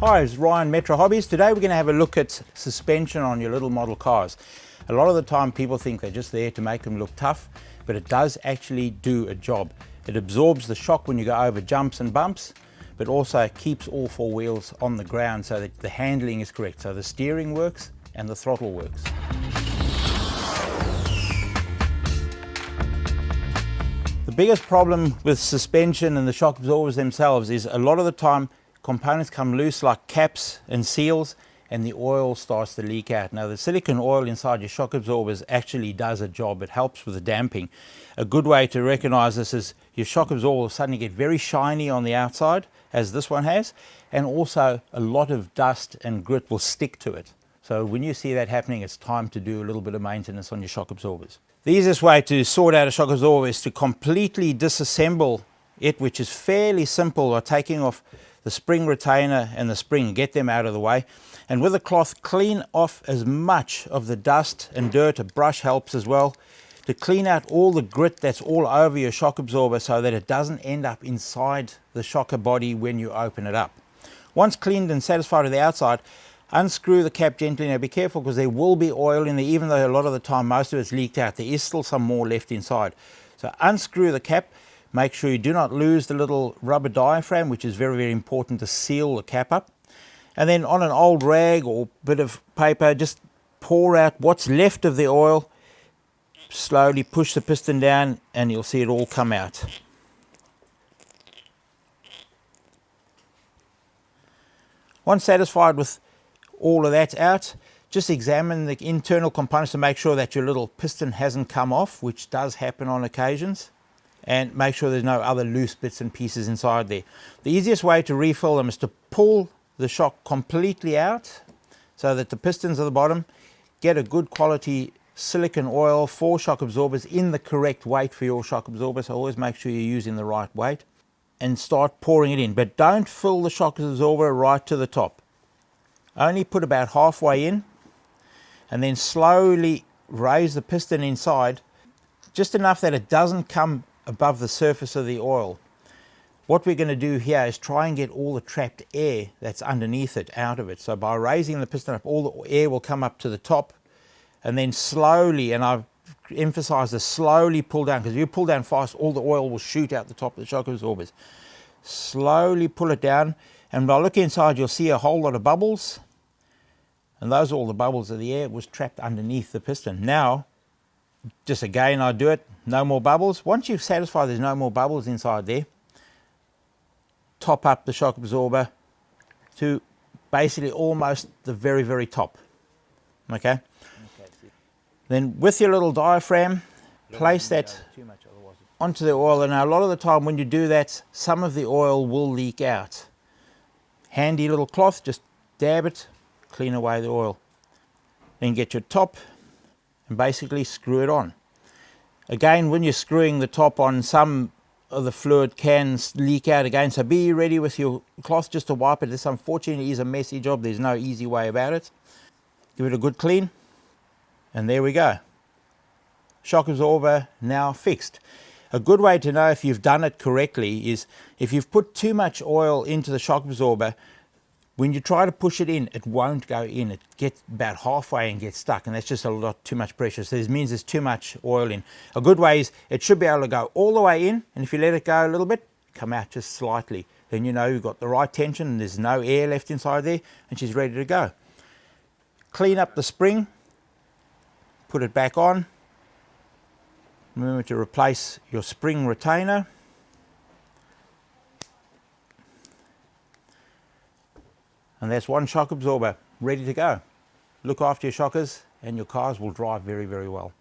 Hi, it's Ryan, Metro Hobbies. Today we're going to have a look at suspension on your little model cars. A lot of the time people think they're just there to make them look tough, but it does actually do a job. It absorbs the shock when you go over jumps and bumps, but also keeps all four wheels on the ground so that the handling is correct. So the steering works and the throttle works. The biggest problem with suspension and the shock absorbers themselves is a lot of the time components come loose like caps and seals and the oil starts to leak out. Now the silicone oil inside your shock absorbers actually does a job. It helps with the damping. A good way to recognize this is your shock absorber will suddenly get very shiny on the outside, as this one has, and also a lot of dust and grit will stick to it. So when you see that happening, it's time to do a little bit of maintenance on your shock absorbers. The easiest way to sort out a shock absorber is to completely disassemble it, which is fairly simple, by taking off the spring retainer and the spring, get them out of the way, and with a cloth clean off as much of the dust and dirt. A brush helps as well to clean out all the grit that's all over your shock absorber so that it doesn't end up inside the shocker body when you open it up. Once cleaned and satisfied with the outside, unscrew the cap gently. Now be careful because there will be oil in there, even though a lot of the time most of it's leaked out. There is still some more left inside. So unscrew the cap. Make sure you do not lose the little rubber diaphragm, which is very, very important to seal the cap up. And then on an old rag or bit of paper, just pour out what's left of the oil. Slowly push the piston down and you'll see it all come out. Once satisfied with all of that out, just examine the internal components to make sure that your little piston hasn't come off, which does happen on occasions, and make sure there's no other loose bits and pieces inside there. The easiest way to refill them is to pull the shock completely out so that the pistons at the bottom get a good quality silicone oil for shock absorbers in the correct weight for your shock absorber. So always make sure you're using the right weight and start pouring it in, but don't fill the shock absorber right to the top. Only put about halfway in and then slowly raise the piston inside just enough that it doesn't come above the surface of the oil. What we're going to do here is try and get all the trapped air that's underneath it out of it. So by raising the piston up, all the air will come up to the top, and then slowly, and I've emphasized this, slowly pull down, because if you pull down fast, all the oil will shoot out the top of the shock absorbers. Slowly pull it down, and by looking inside you'll see a whole lot of bubbles, and those are all the bubbles of the air was trapped underneath the piston. Now just again I do it, no more bubbles. Once you've satisfied there's no more bubbles inside there, top up the shock absorber to basically almost the very, very top. Okay? Then with your little diaphragm, place that onto the oil. And now a lot of the time when you do that, some of the oil will leak out. Handy little cloth, just dab it, clean away the oil. Then get your top and basically screw it on. Again, when you're screwing the top on, some of the fluid can leak out again, so be ready with your cloth just to wipe it. This unfortunately is a messy job, there's no easy way about it. Give it a good clean, and there we go. Shock absorber now fixed. A good way to know if you've done it correctly is if you've put too much oil into the shock absorber, when you try to push it in, it won't go in. It gets about halfway and gets stuck, and that's just a lot too much pressure. So this means there's too much oil in. A good way is it should be able to go all the way in, and if you let it go a little bit, come out just slightly. Then you know you've got the right tension and there's no air left inside there, and she's ready to go. Clean up the spring, put it back on. Remember to replace your spring retainer. And that's one shock absorber ready to go. Look after your shockers and your cars will drive very, very well.